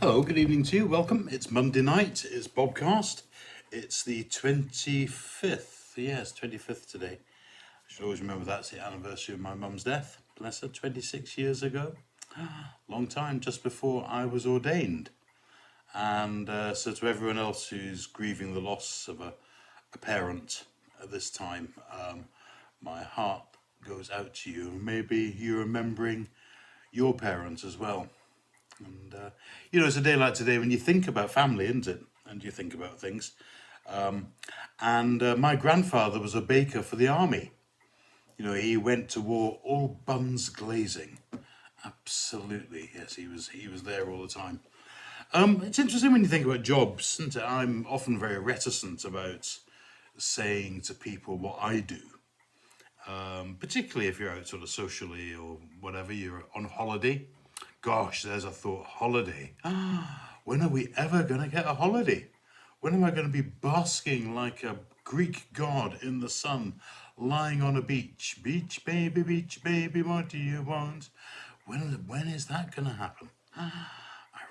Hello, good evening to you. Welcome. It's Monday night. It's BOBCAST. It's the 25th. Yes, 25th today. I should always remember that's the anniversary of my mum's death. Bless her, 26 years ago. Long time, just before I was ordained. And so to everyone else who's grieving the loss of a parent at this time, my heart goes out to you. Maybe you're remembering your parents as well. And, it's a day like today when you think about family, isn't it? And you think about things. My grandfather was a baker for the army. He went to war all buns glazing. Absolutely, yes, he was there all the time. It's interesting when you think about jobs, isn't it? I'm often very reticent about saying to people what I do. Particularly if you're out sort of socially or whatever, you're on holiday. Gosh, there's a thought, holiday. When are we ever going to get a holiday? When am I going to be basking like a Greek god in the sun, lying on a beach? Beach, baby, what do you want? When is that going to happen? I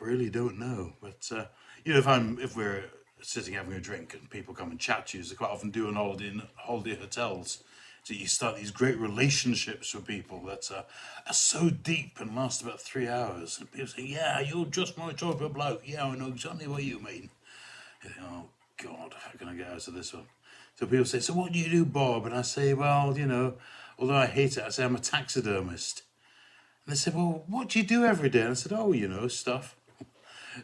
really don't know. But, if we're sitting having a drink and people come and chat to you, as they quite often do on holiday hotels, so you start these great relationships with people that are so deep and last about 3 hours. And people say, yeah, you're just my type of bloke. Yeah, I know exactly what you mean. Oh, God, how can I get out of this one? So people say, so what do you do, Bob? And I say, well, although I hate it, I say I'm a taxidermist. And they say, well, what do you do every day? And I said, oh, stuff.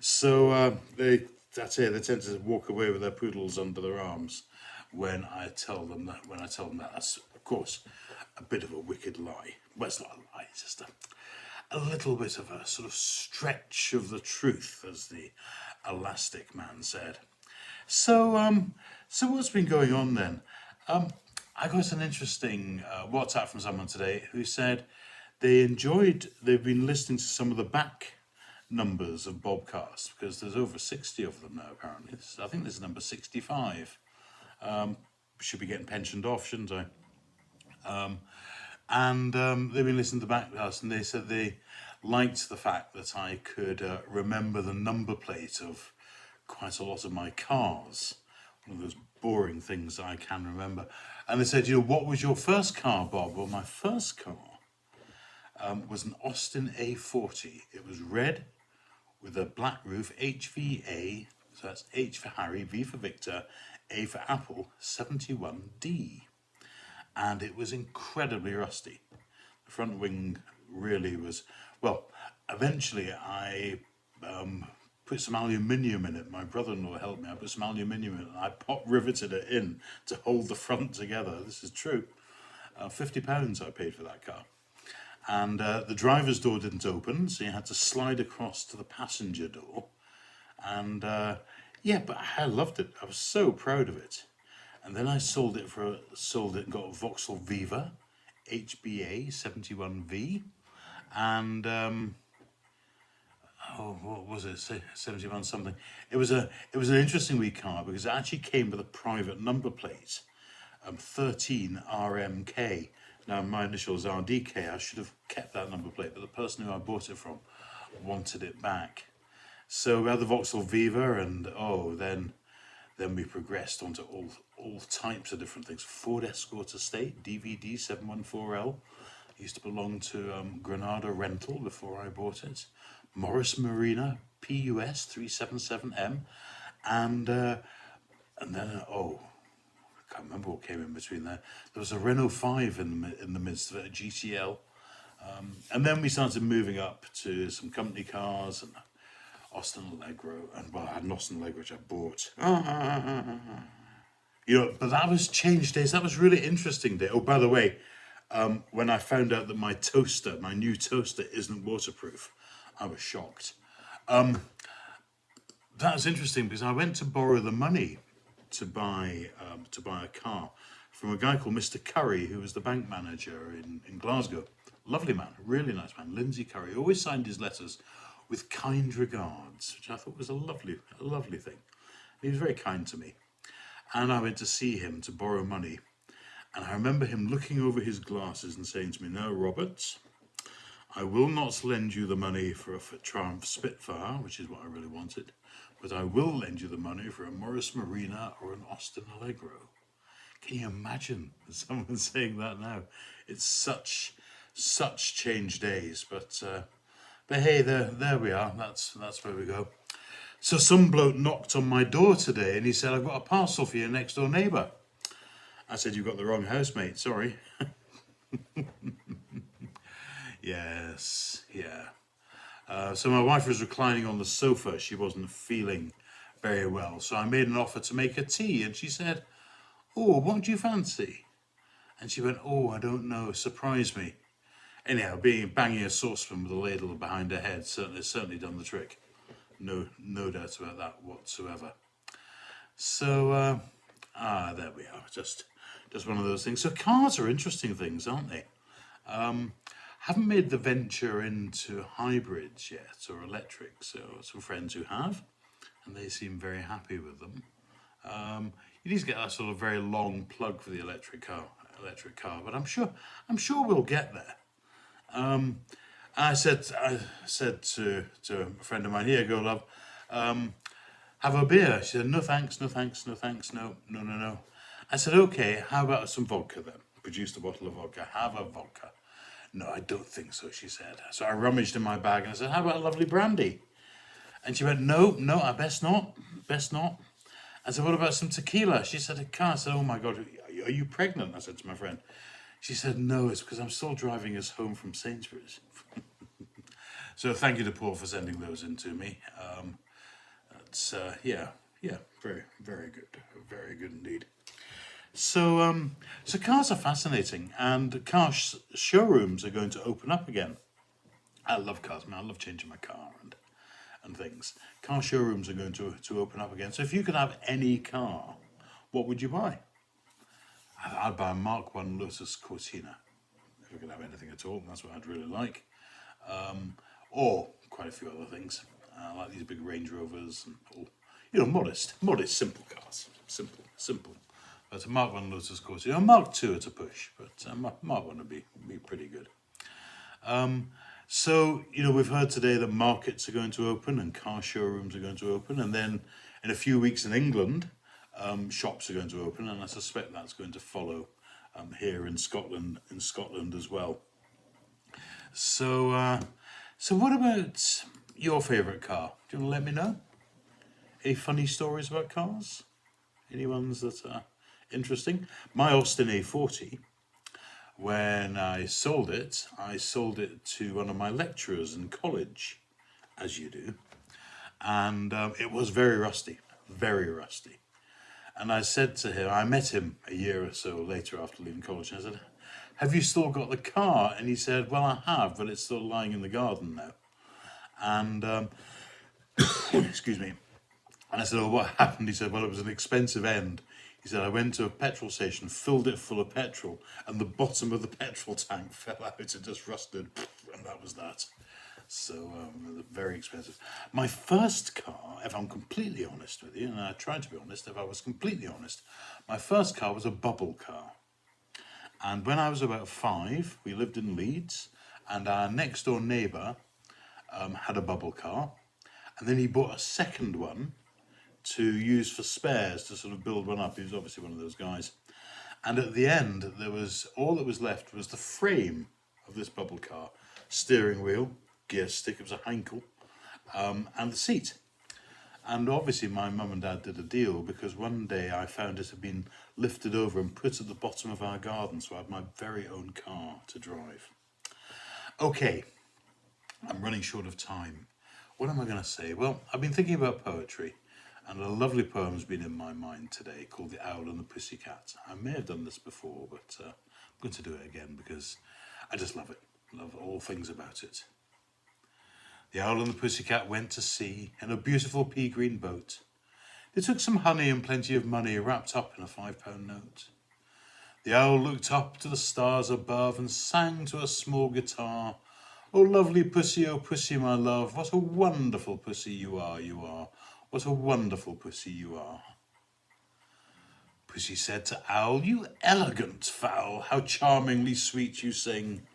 So they tend to walk away with their poodles under their arms when I tell them that. That's, of course, a bit of a wicked lie. Well, it's not a lie, it's just a little bit of a sort of stretch of the truth, as the Elastic Man said. So what's been going on then? I got an interesting WhatsApp from someone today who said they've been listening to some of the back numbers of BOBCAST, because there's over 60 of them now, apparently. I think this is number 65. Should be getting pensioned off, shouldn't I? They've been listening to the BOBCAST, and they said they liked the fact that I could remember the number plate of quite a lot of my cars. One of those boring things I can remember. And they said, what was your first car, Bob? Well, my first car was an Austin A40. It was red with a black roof, HVA, so that's H for Harry, V for Victor, A for Apple, 71D. And it was incredibly rusty. The front wing really was, well, eventually I put some aluminium in it. My brother-in-law helped me. I put some aluminium in it and I riveted it in to hold the front together. This is true. £50 I paid for that car. And the driver's door didn't open, so you had to slide across to the passenger door. And but I loved it. I was so proud of it. And then I sold it and got a Vauxhall Viva HBA 71V. And what was it? 71 something. It was an interesting wee car because it actually came with a private number plate, 13 RMK. Now my initials are RDK. I should have kept that number plate, but the person who I bought it from wanted it back. So we had the Vauxhall Viva, and then we progressed onto all types of different things. Ford Escort Estate, DVD 714L. Used to belong to Granada Rental before I bought it. Morris Marina, PUS 377M, and then I can't remember what came in between there. There was a Renault 5 in the midst of it, a GTL. And then we started moving up to some company cars and Austin Allegro. And I had an Austin Allegro which I bought. But that was change days. That was really interesting day. Oh, by the way, when I found out that my new toaster isn't waterproof, I was shocked. That was interesting because I went to borrow the money to buy a car from a guy called Mr. Curry, who was the bank manager in Glasgow. Lovely man, really nice man, Lindsay Curry. He always signed his letters with kind regards, which I thought was a lovely thing. He was very kind to me. And I went to see him to borrow money. And I remember him looking over his glasses and saying to me, "Now, Robert, I will not lend you the money for a Triumph Spitfire, which is what I really wanted, but I will lend you the money for a Morris Marina or an Austin Allegro. Can you imagine someone saying that now? It's such change days, but hey, there we are. That's where we go. So some bloke knocked on my door today, and he said, "I've got a parcel for your next door neighbour." I said, "You've got the wrong house, mate. Sorry." Yes, yeah. So my wife was reclining on the sofa. She wasn't feeling very well, so I made an offer to make her tea, and she said, "Oh, what do you fancy?" And she went, "Oh, I don't know. Surprise me." Anyhow, banging a saucepan with a ladle behind her head certainly done the trick. No doubt about that whatsoever. So, there we are. Just one of those things. So cars are interesting things, aren't they? Haven't made the venture into hybrids yet or electric. So some friends who have, and they seem very happy with them. You need to get that sort of very long plug for the electric car, but I'm sure we'll get there. I said to a friend of mine, "Here, go, love. Have a beer." She said, "No thanks, no thanks, no thanks, no." I said, "Okay, how about some vodka then?" Produced a bottle of vodka. "Have a vodka." "No, I don't think so," she said. So I rummaged in my bag and I said, "How about a lovely brandy?" And she went, No, I best not. I said, "What about some tequila?" She said, "I can't." I said, "Oh my God, are you pregnant?" I said to my friend. She said, "No, it's because I'm still driving us home from Sainsbury's." So thank you to Paul for sending those in to me. That's yeah, very, very good indeed. So cars are fascinating, and showrooms are going to open up again. I love cars, man. I love changing my car and things. Car showrooms are going to open up again. So if you could have any car, what would you buy? I'd buy a Mark I Lotus Cortina. If I could have anything at all, that's what I'd really like. Or quite a few other things, like these big Range Rovers and all, modest, simple cars. Simple. But a Mark I Lotus Cortina, a Mark II at a push, but Mark I would be pretty good. So, we've heard today that markets are going to open and car showrooms are going to open, and then in a few weeks in England, shops are going to open, and I suspect that's going to follow here in Scotland as well. So what about your favourite car? Do you want to let me know? Any funny stories about cars? Any ones that are interesting? My Austin A40, when I sold it to one of my lecturers in college, as you do, and it was very rusty. And I said to him, I met him a year or so later after leaving college, and I said, "Have you still got the car?" And he said, "Well, I have, but it's still lying in the garden now." And, excuse me. And I said, "Oh, what happened?" He said, "Well, it was an expensive end." He said, "I went to a petrol station, filled it full of petrol, and the bottom of the petrol tank fell out. It just rusted, and that was that." So, very expensive. My first car, if I'm completely honest with you, and I tried to be honest, if I was completely honest, my first car was a bubble car. And when I was about 5, we lived in Leeds, and our next door neighbour had a bubble car, and then he bought a second one to use for spares, to sort of build one up. He was obviously one of those guys. And at the end, all that was left was the frame of this bubble car, steering wheel, gear stick, it was a Heinkel, and the seat. And obviously my mum and dad did a deal, because one day I found it had been lifted over and put at the bottom of our garden, so I had my very own car to drive. Okay, I'm running short of time. What am I going to say? Well, I've been thinking about poetry, and a lovely poem's been in my mind today called The Owl and the Pussycat. I may have done this before, but I'm going to do it again because I just love it. Love all things about it. The owl and the pussycat went to sea in a beautiful pea-green boat. They took some honey and plenty of money wrapped up in a £5 note. The owl looked up to the stars above and sang to a small guitar, "Oh, lovely pussy, oh pussy, my love, what a wonderful pussy you are, you are. What a wonderful pussy you are." Pussy said to Owl, "You elegant fowl, how charmingly sweet you sing.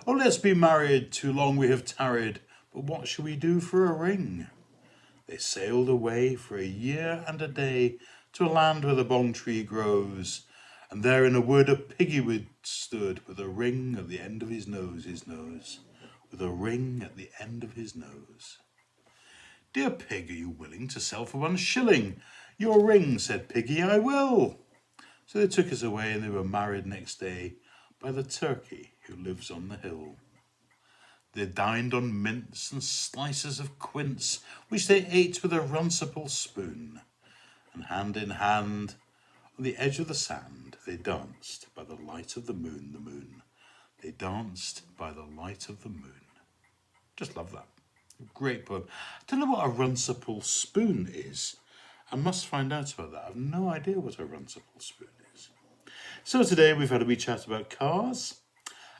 Oh, let's be married, too long we have tarried, but what shall we do for a ring? They sailed away for a year and a day to a land where the bong tree grows, and there in a wood a piggy stood with a ring at the end of his nose, with a ring at the end of his nose. Dear pig, are you willing to sell for 1 shilling? Your ring, said Piggy, I will. So they took us away, and they were married next day by the turkey who lives on the hill. They dined on mince and slices of quince, which they ate with a runcible spoon, and hand in hand on the edge of the sand they danced by the light of the moon, They danced by the light of the moon. Just love that. Great poem. I don't know what a runcible spoon is. I must find out about that. I have no idea what a runcible spoon is. So today we've had a wee chat about cars,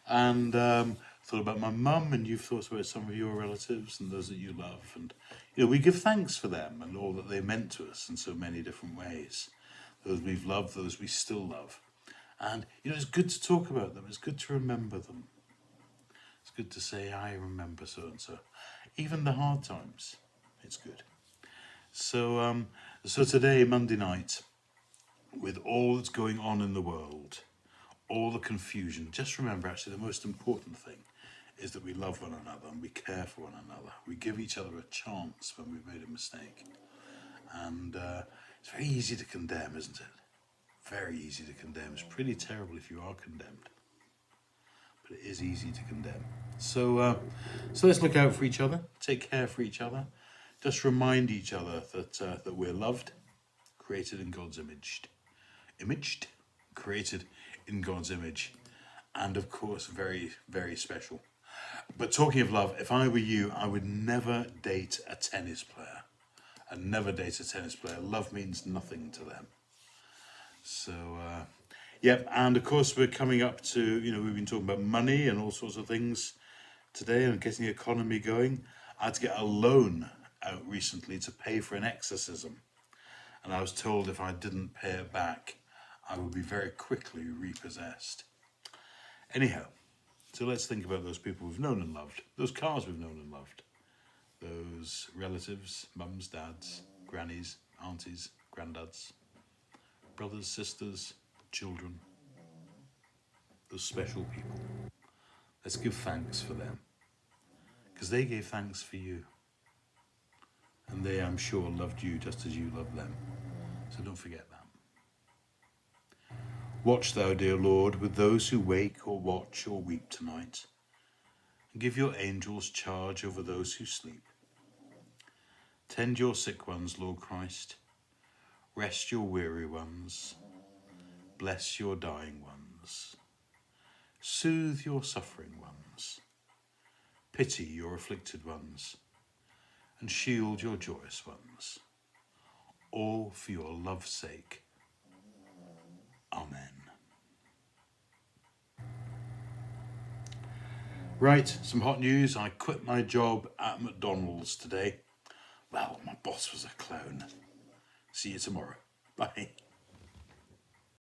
and thought about my mum, and you've thought about some of your relatives and those that you love. And we give thanks for them and all that they meant to us in so many different ways. Those we've loved, those we still love. And it's good to talk about them. It's good to remember them. It's good to say, I remember so and so. Even the hard times, it's good. So today, Monday night, with all that's going on in the world, all the confusion, just remember actually the most important thing is that we love one another and we care for one another. We give each other a chance when we've made a mistake. And it's very easy to condemn, isn't it? Very easy to condemn. It's pretty terrible if you are condemned. But it is easy to condemn. So let's look out for each other, take care for each other. Just remind each other that we're loved, created in God's imaged, created in God's image, and of course very, very special. But talking of love, if I were you, I would never date a tennis player. I'd never date a tennis player. Love means nothing to them. So, yep, and of course we're coming up to, we've been talking about money and all sorts of things today and getting the economy going. I had to get a loan out recently to pay for an exorcism. And I was told if I didn't pay it back, I would be very quickly repossessed. Anyhow, so let's think about those people we've known and loved, those cars we've known and loved, those relatives, mums, dads, grannies, aunties, granddads, brothers, sisters, children, those special people. Let's give thanks for them, because they gave thanks for you. And they, I'm sure, loved you just as you loved them. So don't forget that. Watch thou, dear Lord, with those who wake or watch or weep tonight, and give your angels charge over those who sleep. Tend your sick ones, Lord Christ. Rest your weary ones. Bless your dying ones. Soothe your suffering ones. Pity your afflicted ones. And shield your joyous ones. All for your love's sake. Amen. Right, some hot news. I quit my job at McDonald's today. Well, my boss was a clown. See you tomorrow. Bye.